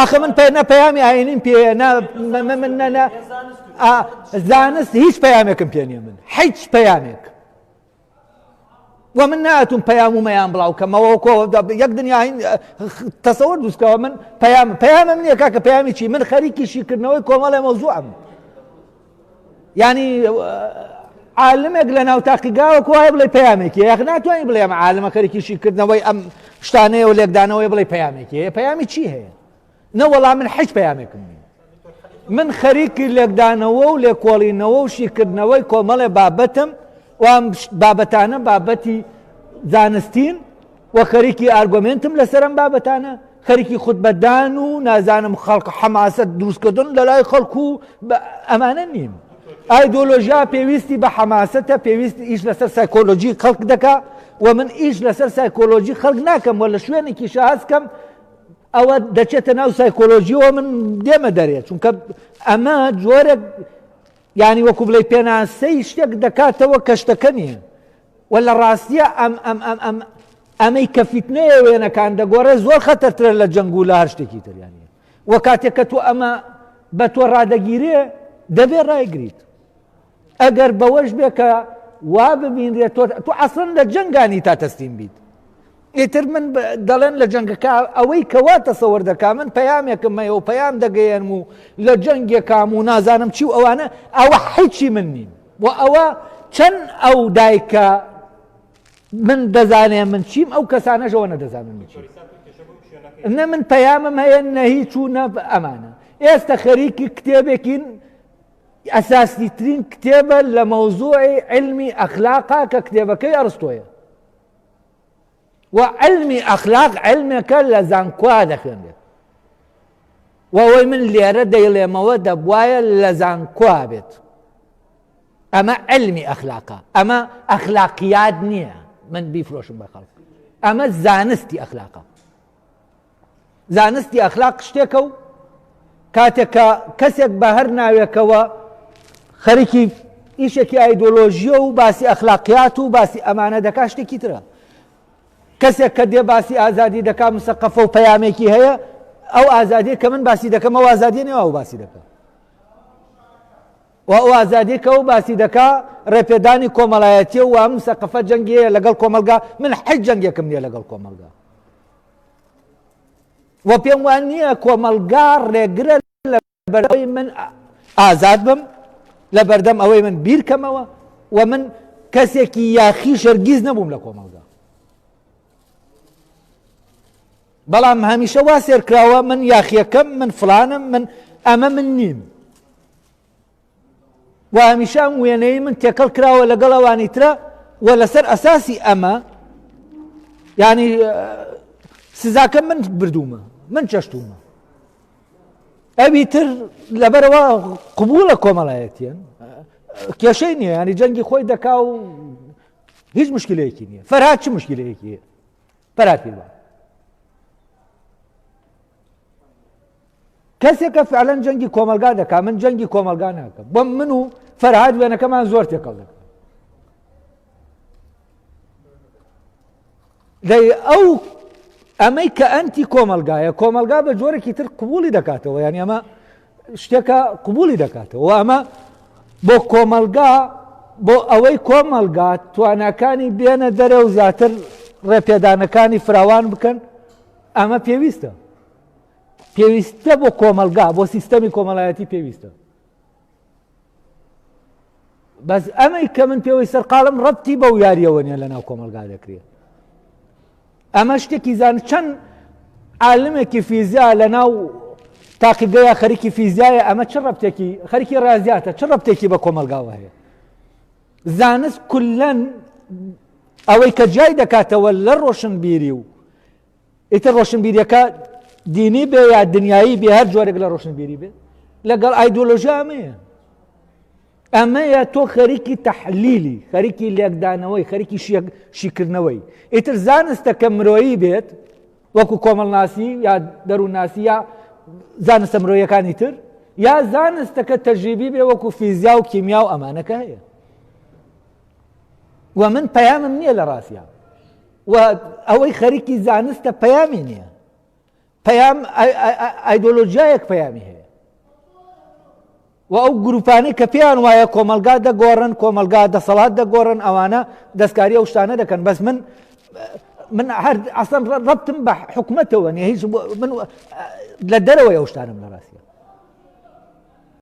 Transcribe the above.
آخە من پەیامی ئاینیم پێ من زانست هیچ پەیامێکم پێ نییە من هیچ پەیامێک و من ناتون پەیام و مەیان بڵاوکەمەوە یەک دنیا تەسەوەر دروستکەوە من پەیامم نییە کاکە پەیامی چی من خەریکی شیکردنەوەی کۆمەڵی مەوزوعم ینی عالمێک لە ناو تاقیگاوە وایە بڵێ پەیامێکی یەخ ناتوانانی بڵێ ئەمە عالمە خەریکی شیکردنەوەی ئەم شتانەیە و لێکدانەوەی بڵێ پەیامێکی هەیە پەیامی چی هەیە نەوەڵام من هیچ پەیامێکم نییە من خەریکی لێکدانەوە و لێکۆڵینەوە و شیکردنەوەی کۆمەڵێ بابەتم و ئەم بابەتانە بابەتی زانستین و خەریکی ئارگۆمنتم لەسەرم بابەتانە خەریکی خوتبەدان و نازانم خەڵق حەماسەت دروستکردن لە لای خەڵکو و ئەمانە نیم ئایدۆلۆژیا پێویستی بە حەماسەتە پێویستی ئیش لەسەر سایکۆلۆژی خەڵک دەکا و من ئیش لەسەر سایکۆلۆژی خەڵک ناکەم و لە شوێنێکی شەهەزکەم ئەوە دەچێتە ناو سایکۆلۆژیەوە من دێمە دەرێت چونکە ئەمە جۆرێک ینی وەکو بڵێ پێناسەی شتێک دەکاتەوە کە شتەکە نییە و لە ڕاستیە ئەمەی کە فیتنەیە وێنەکان دەگۆڕێ زۆر خەتەرترە لە جەنگ و لە هەر شتێکی تریانە وە کاتێک کە تۆ ئەمە بە تۆ ڕادەگیرێ دەبێ ڕایگریت ئەگەر بەوەش بێ کە وا ببینرێت تۆ عەسڵەن لە جەنگانی تا تەسلیم بیت ئیتر من دەڵێن لە جەنگەکە ئەوەی کەوا تەسەوەر دەکا من پەیامێکم هەیە و پەیام دەگەیەنم و لە جەنگێکام و نازانم چی و ئەوانە ئەوە هیچی من نیم و ئەوە چەند ئەو دایکە من دەزانێ من چیم ئەو کەسانەشەوە نەدەزانن من چیم نە من پەیامم هەیە نە هیچ و نە ئەمانە ئێستا خەریکی کتێبێکین ئەساسی ترین کتێبە لە مەوزوعی علمی ئەخلاقا کە کتێبەکەی ئەرستۆیە و علمی ئەخلاق علمێکە لە زانکوا دەخوێنێت و ئەوەی من لێرە دەیڵێمەوە دەبوایە لە زانکوا بێت ئەمە علمی ئەخلاقا ئەمە ئەخلاقیات نییە من بیفرۆشم بە خەڵک ئەمە زانستی ئەخلاقا زانستی ئەخلاق شتێکە و کاتێکە کەسێک بە هەر ناوێکەوە خەریکی ئیشێکی ئایدۆلۆژیە و باسی ئەخلاقیات و باسی ئەمانە دەکا شتێکی ترە کەسێک کە دێ باسی ئازادی دەکا مسەقەفە و پەیامێکی هەیە ئەو ئازادی کە من باسی دەکەم ئەو ئازادی نێوە ئەو باسی دەکە و ئەو ئازادی کە ئەو باسی دەکا ڕێپێدانی کۆمەڵایەتیە و ئەم مسەقەفە جەنگیە لەگەڵ کۆمەلگا من هیچ جەنگێکم نییە لەگەڵ کۆمەلگا و پێم وان نییە کۆمەلگا ڕێگرە لە بەردەوەی من ئازاد بم لە بەردەم ئەوەی من بیرکەمەوە و من کەسێکی یاخی شەرگیز نەبووم لە کۆمەلگا بەڵام هەمیشە وا سێرکراوە من یاخیەکەم من فلانم من ئەمە من نیم و هەمیشە ئەم وێنەی من تێکەڵ کراوە لەگەڵ ئەوانی ترە و لەسەر ئەساسی ئەمە ینی سزاکە من بردوومە من چەشتومە ئەوی تر لەبەرەوە قبوڵە کۆمەڵایەتیان کێشەی نییە ینی جەنگی خۆی دەکا و هیچ مشکلەیەکی نییە فەرهاد چ مشکلەیەکی هەیە فەرهاد پیرۆ کەسێکە فعلەن جەنگی کۆمەلگا دەکا من جەنگی کۆمەلگا ناکەم بۆ من و فەرهاد وێنەکەمان زۆر تێکەڵ دەکەم دەی ئەو ئەمەی کە ئەنتی کۆمەلگایە کۆمەلگا بە جۆرێکی تر قبولی دەکاتەوە یانی ئەمە شتێکە قبولی دەکاتەوە و ئەمە بۆ کۆمەلگا بۆ ئەوەی کۆمەلگا تواناکانی بێنە دەرە و زیاتر ڕێپێدانەکانی فراوان بکەن ئەمە پێویستە پێویستە بۆ کۆمەلگا بۆ سیستەمی کۆمەڵایەتی پێویستە بەس ئەمەی کە من پێوەی سەرقاڵم ڕەبتی بەو یاریەوە نیە لە ناو کۆمەلگا دەکرێت ئەمە شتێکی زان چەند عالمێکی فیزیا لە ناو تاقیگەیە خەریکی فیزیایە ئەمە چ ڕەبتێکی خەریکی ڕازیاتە چ ڕەبتێکی بە کۆمەلگاوە هەیە زانست کولەن ئەوەی کە جای دەکاتەوە لە ڕۆشنبیری و ئیتر ڕۆشنبیریەکە دینی بێ یا دنیایی بێ هەر جۆرێک لە ڕۆشنبیری بێ لەگەڵ ئایدۆلۆژیا ئەمەیە ئەمەیە تۆ خەریکی تەحلیلی خەریکی لێکدانەوەی خەریکی شیکردنەوەی ئیتر زانستە کە مرۆیی بێت وەکو کۆمەڵناسی یا دەروونناسی یا زانستە مرۆیەکانی تر یا زانستە کە تەجریبی بێ وەکو فیزیا و کیمیا و ئەمانەکە هەیە و من پەیامم نییە لە ڕاستیە و ئەوەی خەریکی زانستە پەیامی نییە پەیام ئایدۆلۆژیایەک پەیامی هەیە و ئەو گروپانەی کە پێیان وایە کۆمەلگا دەگۆڕن کۆمەلگا دەسەڵات دەگۆڕن ئەوانە دەستکاری ئەو شتانە دەکەن بەس من هەر ئەسڵەن ڕەبتم بە حکومەتەوە نیە هیچ من لە دەرەوەی ئەو شتانم لە ڕاستیە